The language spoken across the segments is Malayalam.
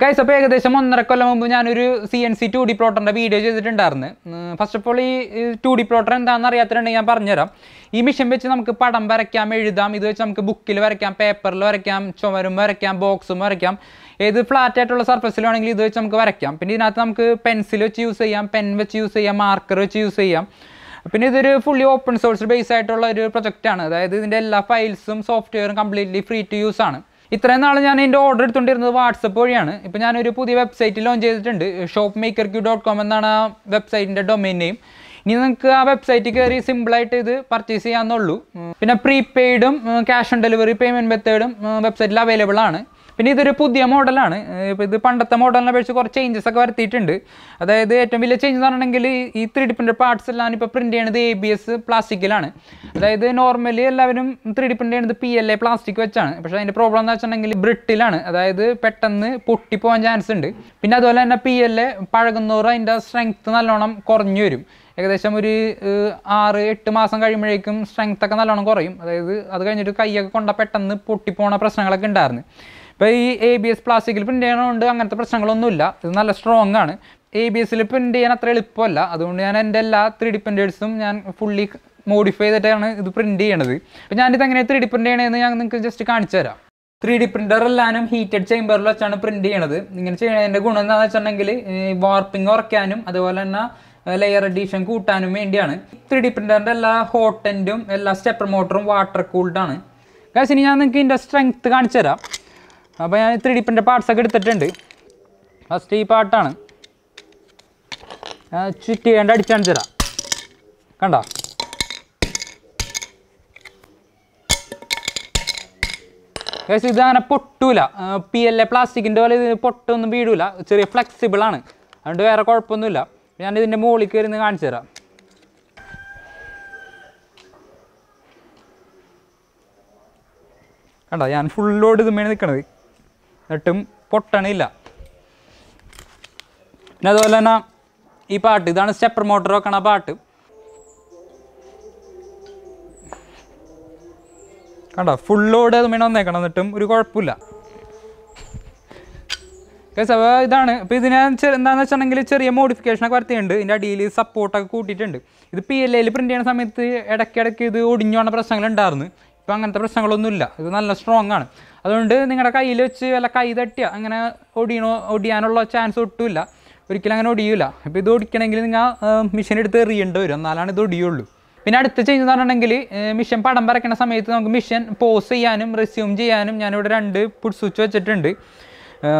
ഗൈസ്, അപ്പോൾ ഏകദേശം 1.5 കൊല്ലം മുമ്പ് ഞാനൊരു CNC 2D പ്ലോട്ടറിൻ്റെ വീഡിയോ ചെയ്തിട്ടുണ്ടായിരുന്നു. ഫസ്റ്റ് ഓഫ് ഓൾ ഈ 2D പ്ലോട്ടർ എന്താണെന്ന് അറിയാത്തിട്ടുണ്ടെങ്കിൽ ഞാൻ പറഞ്ഞുതരാം. ഈ മെഷീൻ വെച്ച് നമുക്ക് പടം വരയ്ക്കാം, എഴുതാം. ഇത് വെച്ച് നമുക്ക് ബുക്കിൽ വരയ്ക്കാം, പേപ്പറിൽ വരയ്ക്കാം, ചുമരും വരയ്ക്കാം, ബോക്സും വരയ്ക്കാം. ഏത് ഫ്ലാറ്റ് ആയിട്ടുള്ള സർഫസിൽ വേണമെങ്കിൽ ഇത് വെച്ച് നമുക്ക് വരയ്ക്കാം. പിന്നെ ഇതിനകത്ത് നമുക്ക് പെൻസിൽ വെച്ച് യൂസ് ചെയ്യാം, പെൻ വെച്ച് യൂസ് ചെയ്യാം, മാർക്കർ വെച്ച് യൂസ് ചെയ്യാം. പിന്നെ ഇതൊരു ഫുള്ളി ഓപ്പൺ സോഴ്സ് ബേസ് ആയിട്ടുള്ള ഒരു പ്രൊജക്റ്റാണ്. അതായത് ഇതിൻ്റെ എല്ലാ ഫയൽസും സോഫ്റ്റ്വെയറും കംപ്ലീറ്റ്ലി ഫ്രീ ടു യൂസ് ആണ്. ഇത്രയും നാൾ ഞാൻ എൻ്റെ ഓർഡർ എടുത്തുകൊണ്ടിരുന്നത് വാട്സപ്പ് വഴിയാണ്. ഇപ്പോൾ ഞാനൊരു പുതിയ വെബ്സൈറ്റ് ലോഞ്ച് ചെയ്തിട്ടുണ്ട്. shopmakerq.com എന്നാണ് ആ വെബ്സൈറ്റിൻ്റെ ഡൊമൈൻ നെയിം. ഇനി നിങ്ങൾക്ക് ആ വെബ്സൈറ്റിൽ കയറി സിമ്പിളായിട്ട് ഇത് പർച്ചേസ് ചെയ്യാമെന്നുള്ളൂ. പിന്നെ പ്രീപെയ്ഡും ക്യാഷ് ഓൺ ഡെലിവറി പേയ്മെൻറ്റ് മെത്തേഡും വെബ്സൈറ്റിൽ അവൈലബിൾ ആണ്. പിന്നെ ഇതൊരു പുതിയ മോഡലാണ്. ഇപ്പോൾ ഇത് പണ്ടത്തെ മോഡലിനെ അപേക്ഷിച്ച് കുറച്ച് ചേഞ്ചസ് ഒക്കെ വരുത്തിയിട്ടുണ്ട്. അതായത് ഏറ്റവും വലിയ ചേഞ്ച് എന്ന് പറഞ്ഞിട്ടുണ്ടെങ്കിൽ ഈ 3D പ്രിൻ്റഡ് പാർട്സ് എല്ലാം ഇപ്പോൾ പ്രിൻറ്റ് ചെയ്യണത് ABS പ്ലാസ്റ്റിക്കിലാണ്. അതായത് നോർമലി എല്ലാവരും 3D പ്രിൻറ്റ് ചെയ്യണത് PLA പ്ലാസ്റ്റിക് വെച്ചാണ്. പക്ഷേ അതിൻ്റെ പ്രോബ്ലം എന്ന് വെച്ചിട്ടുണ്ടെങ്കിൽ ബ്രിട്ടിലാണ്. അതായത് പെട്ടെന്ന് പൊട്ടിപ്പോകാൻ ചാൻസ് ഉണ്ട്. പിന്നെ അതുപോലെ തന്നെ PLA പഴകുന്നോറും അതിൻ്റെ സ്ട്രെങ്ത്ത് നല്ലോണം കുറഞ്ഞു വരും. ഏകദേശം ഒരു 6-8 മാസം കഴിയുമ്പോഴേക്കും സ്ട്രെങ്ത് ഒക്കെ നല്ലോണം കുറയും. അതായത് അത് കഴിഞ്ഞിട്ട് കൈയൊക്കെ കൊണ്ട പെട്ടെന്ന് പൊട്ടിപ്പോണ പ്രശ്നങ്ങളൊക്കെ ഉണ്ടായിരുന്നു. ഇപ്പോൾ ഈ ABS പ്ലാസ്റ്റിക്കിൽ പ്രിൻ്റ് ചെയ്യണതുകൊണ്ട് അങ്ങനത്തെ പ്രശ്നങ്ങളൊന്നുമില്ല. ഇത് നല്ല സ്ട്രോങ് ആണ്. ABSൽ പ്രിൻ്റ് ചെയ്യാൻ അത്ര എളുപ്പമല്ല. അതുകൊണ്ട് ഞാൻ എൻ്റെ എല്ലാ 3D പ്രിൻറ്റേഴ്സും ഞാൻ ഫുള്ളി മോഡിഫൈ ചെയ്തിട്ടാണ് ഇത് പ്രിൻറ്റ് ചെയ്യണത്. അപ്പോൾ ഞാനിതെങ്ങനെ 3D പ്രിൻറ്റ് ചെയ്യണമെന്ന് ഞാൻ നിങ്ങൾക്ക് ജസ്റ്റ് കാണിച്ചു തരാം. 3D പ്രിൻ്റർ എല്ലാവരും ഹീറ്റഡ് ചേമ്പറിൽ വെച്ചാണ് പ്രിൻറ്റ് ചെയ്യണത്. ഇങ്ങനെ ചെയ്യണതിൻ്റെ ഗുണം എന്താണെന്ന് വെച്ചിട്ടുണ്ടെങ്കിൽ വാർപ്പിംഗ് കുറയ്ക്കാനും അതുപോലെ തന്നെ ലെയർ എഡീഷൻ കൂട്ടാനും വേണ്ടിയാണ്. 3D പ്രിൻ്ററിൻ്റെ എല്ലാ ഹോട്ട് എൻഡും എല്ലാ സ്റ്റെപ്പർ മോട്ടറും വാട്ടർ കൂൾഡാണ്. കാശ് ഇനി ഞാൻ നിങ്ങൾക്ക് ഇതിൻ്റെ സ്ട്രെങ്ത്ത് കാണിച്ചു തരാം. അപ്പോൾ ഞാൻ 3D പ്രിൻ്റർ പാർട്സൊക്കെ എടുത്തിട്ടുണ്ട്. ഫസ്റ്റ് ഈ പാർട്ടാണ് ചുറ്റി വേണ്ട അടിച്ച് കാണിച്ചു തരാം. കണ്ടോ? കേസ് ഇതങ്ങനെ പൊട്ടൂല. PLA പ്ലാസ്റ്റിക്കിൻ്റെ പോലെ ഇത് പൊട്ടൊന്നും വീഴൂല. ചെറിയ ഫ്ലെക്സിബിളാണ്. അതുകൊണ്ട് വേറെ കുഴപ്പമൊന്നുമില്ല. ഞാൻ ഇതിൻ്റെ മുകളിൽ കയറി നിന്ന് കാണിച്ചു തരാം. കണ്ടോ? ഞാൻ ഫുൾ ലോഡ് ഇതുമേ നിൽക്കണത്. എന്നിട്ടും പൊട്ടണില്ല. പിന്നെ അതുപോലെ തന്നെ ഈ പാട്ട് ഇതാണ് സ്റ്റെപ്പർ മോട്ടർ വെക്കണ പാട്ട്. കണ്ടോ? ഫുൾ ലോഡ് അതുമേ വന്നേക്കണം. എന്നിട്ടും ഒരു കുഴപ്പമില്ല. അപ്പോൾ ഇതാണ്. ഇപ്പോൾ ഇതിന് എന്താണെന്ന് വെച്ചിട്ടുണ്ടെങ്കിൽ ചെറിയ മോഡിഫിക്കേഷനൊക്കെ വരുത്തിയിട്ടുണ്ട്. ഇതിൻ്റെ അടിയിൽ സപ്പോർട്ടൊക്കെ കൂട്ടിയിട്ടുണ്ട്. ഇത് PLAയിൽ പ്രിൻ്റ് ചെയ്യുന്ന സമയത്ത് ഇടയ്ക്കിടയ്ക്ക് ഇത് ഒടിഞ്ഞു പോകുന്ന പ്രശ്നങ്ങളുണ്ടായിരുന്നു. ഇപ്പോൾ അങ്ങനത്തെ പ്രശ്നങ്ങളൊന്നുമില്ല. ഇത് നല്ല സ്ട്രോങ് ആണ്. അതുകൊണ്ട് നിങ്ങളുടെ കയ്യിൽ വെച്ച് വല്ല കൈ തട്ടിയ അങ്ങനെ ഒടിയാനുള്ള ചാൻസ് ഒട്ടുമില്ല. ഒരിക്കലും അങ്ങനെ ഒടിയില്ല. ഇപ്പോൾ ഇത് ഒടിക്കണമെങ്കിൽ നിങ്ങൾ മെഷീൻ എടുത്ത് എറിയേണ്ടി വരും. എന്നാലാണ് ഇത് ഒടിയുള്ളൂ. പിന്നെ അടുത്ത ചേഞ്ച് എന്ന് പറഞ്ഞിട്ടുണ്ടെങ്കിൽ മെഷീൻ പടം വരയ്ക്കുന്ന സമയത്ത് നമുക്ക് മെഷീൻ പോസ് ചെയ്യാനും റെസ്യൂം ചെയ്യാനും ഞാനിവിടെ 2 പുട്ട് സ്വിച്ച് വെച്ചിട്ടുണ്ട്.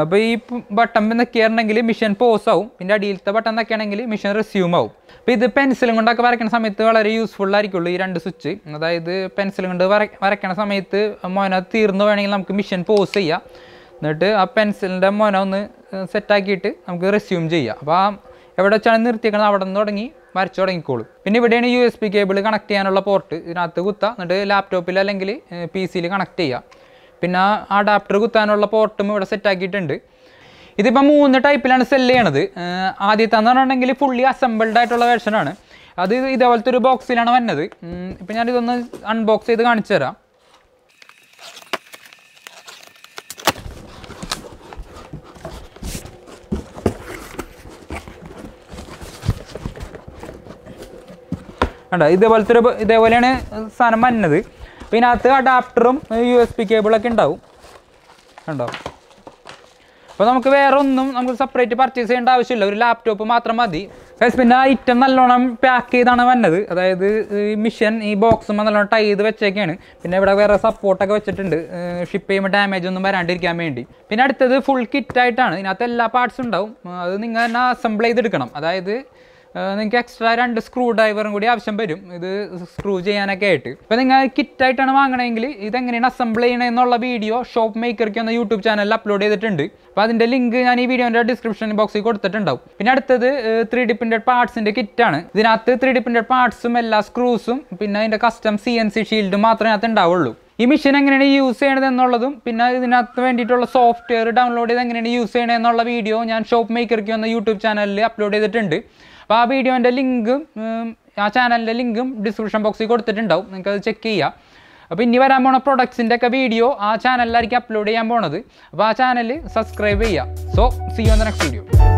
അപ്പോൾ ഈ ബട്ടൺ നിൽക്കുകയാണെങ്കിൽ മെഷീൻ പോസ് ആവും. പിന്നെ അടിയിലത്തെ ബട്ടൺ നിൽക്കുകയാണെങ്കിൽ മെഷീൻ റെസ്യൂം ആവും. അപ്പോൾ ഇത് പെൻസിലും കൊണ്ടൊക്കെ വരയ്ക്കുന്ന സമയത്ത് വളരെ യൂസ്ഫുൾ ആയിരിക്കുള്ളൂ ഈ 2 സ്വിച്ച്. അതായത് പെൻസിലും കൊണ്ട് വരയ്ക്കുന്ന സമയത്ത് മോന തീർന്നു വേണമെങ്കിൽ നമുക്ക് മെഷീൻ പോസ് ചെയ്യാം. എന്നിട്ട് ആ പെൻസിലിൻ്റെ മോന ഒന്ന് സെറ്റാക്കിയിട്ട് നമുക്ക് റെസ്യൂം ചെയ്യാം. അപ്പോൾ ആ എവിടെ വെച്ചാണ് നിർത്തിയേക്കുന്നത് അവിടെ നിന്ന് തുടങ്ങി വരച്ചു തുടങ്ങിക്കോളും. പിന്നെ ഇവിടെയാണ് USB കേബിൾ കണക്ട് ചെയ്യാനുള്ള പോർട്ട്. ഇതിനകത്ത് കുത്താം. എന്നിട്ട് ലാപ്ടോപ്പിൽ അല്ലെങ്കിൽ PC കണക്ട് ചെയ്യാം. പിന്നെ അഡാപ്റ്റർ കുത്താനുള്ള പോർട്ടും ഇവിടെ സെറ്റാക്കിയിട്ടുണ്ട്. ഇതിപ്പോൾ 3 ടൈപ്പിലാണ് സെല് ചെയ്യണത്. ആദ്യത്തെന്ന് പറഞ്ഞിട്ടുണ്ടെങ്കിൽ ഫുള്ളി അസംബിൾഡ് ആയിട്ടുള്ള വേർഷനാണ്. അത് ഇതേപോലത്തെ ഒരു ബോക്സിലാണ് വന്നത്. ഇപ്പം ഞാനിതൊന്ന് അൺബോക്സ് ചെയ്ത് കാണിച്ചു തരാം. കണ്ടോ? ഇതേപോലെയാണ് സാധനം വന്നത്. അപ്പോൾ ഇതിനകത്ത് അഡാപ്റ്ററും USB കേബിളൊക്കെ ഉണ്ടാവും. കണ്ടോ? അപ്പോൾ നമുക്ക് വേറെ ഒന്നും നമുക്ക് സെപ്പറേറ്റ് പർച്ചേസ് ചെയ്യേണ്ട ആവശ്യമില്ല. ഒരു ലാപ്ടോപ്പ് മാത്രം മതി. പിന്നെ ഐറ്റം നല്ലോണം പാക്ക് ചെയ്താണ് വന്നത്. അതായത് ഈ മെഷീൻ ഈ ബോക്സും നല്ലോണം ടൈ ചെയ്ത് വെച്ചേക്കാണ്. പിന്നെ ഇവിടെ വേറെ സപ്പോർട്ടൊക്കെ വെച്ചിട്ടുണ്ട് ഷിപ്പ് ചെയ്യുമ്പോൾ ഡാമേജ് ഒന്നും വരാണ്ടിരിക്കാൻ വേണ്ടി. പിന്നെ അടുത്തത് ഫുൾ കിറ്റായിട്ടാണ്. ഇതിനകത്ത് എല്ലാ പാർട്സും ഉണ്ടാവും. അത് നിങ്ങൾ തന്നെ അസംബിൾ ചെയ്തെടുക്കണം. അതായത് നിങ്ങൾക്ക് എക്സ്ട്രാ 2 സ്ക്രൂ ഡ്രൈവറും കൂടി ആവശ്യം വരും ഇത് സ്ക്രൂ ചെയ്യാനൊക്കെ ആയിട്ട്. ഇപ്പോൾ നിങ്ങൾ കിറ്റായിട്ടാണ് വാങ്ങണമെങ്കിൽ ഇതെങ്ങനെയാണ് അസംബിൾ ചെയ്യണമെന്നുള്ള വീഡിയോ ഷോപ്പ്മേക്കർക്ക് എന്ന യൂട്യൂബ് ചാനലിൽ അപ്ലോഡ് ചെയ്തിട്ടുണ്ട്. അപ്പോൾ അതിൻ്റെ ലിങ്ക് ഞാൻ ഈ വീഡിയോൻ്റെ ഡിസ്ക്രിപ്ഷൻ ബോക്സിൽ കൊടുത്തിട്ടുണ്ടാവും. പിന്നെ അടുത്തത് 3D പ്രിൻ്റഡ് പാർട്സിൻ്റെ കിറ്റാണ്. ഇതിനകത്ത് 3D പ്രിൻ്റഡ് പാർട്സും എല്ലാ സ്ക്രൂസും പിന്നെ അതിൻ്റെ കസ്റ്റം CNC ഷീൽഡും മാത്രമേ അതിനകത്ത് ഉണ്ടാവുള്ളൂ. ഈ മെഷീൻ എങ്ങനെയാണ് യൂസ് ചെയ്യണത് എന്നുള്ളതും പിന്നെ ഇതിനകത്ത് വേണ്ടിയിട്ടുള്ള സോഫ്റ്റ്വെയർ ഡൗൺലോഡ് ചെയ്ത് എങ്ങനെയാണ് യൂസ് ചെയ്യണത് എന്നുള്ള വീഡിയോ ഞാൻ ഷോപ്പ്മേക്കർക്ക് എന്ന യൂട്യൂബ് ചാനലിൽ അപ്ലോഡ് ചെയ്തിട്ടുണ്ട്. അപ്പോൾ ആ വീഡിയോൻ്റെ ലിങ്കും ആ ചാനലിൻ്റെ ലിങ്കും ഡിസ്ക്രിപ്ഷൻ ബോക്സിൽ കൊടുത്തിട്ടുണ്ടാവും. നിങ്ങൾക്കത് ചെക്ക് ചെയ്യാം. അപ്പോൾ ഇനി വരാൻ പോണ പ്രൊഡക്ട്സിൻ്റെ ഒക്കെ വീഡിയോ ആ ചാനലിലായിരിക്കും അപ്ലോഡ് ചെയ്യാൻ പോണത്. അപ്പോൾ ആ ചാനൽ സബ്സ്ക്രൈബ് ചെയ്യുക. So see you on the next video.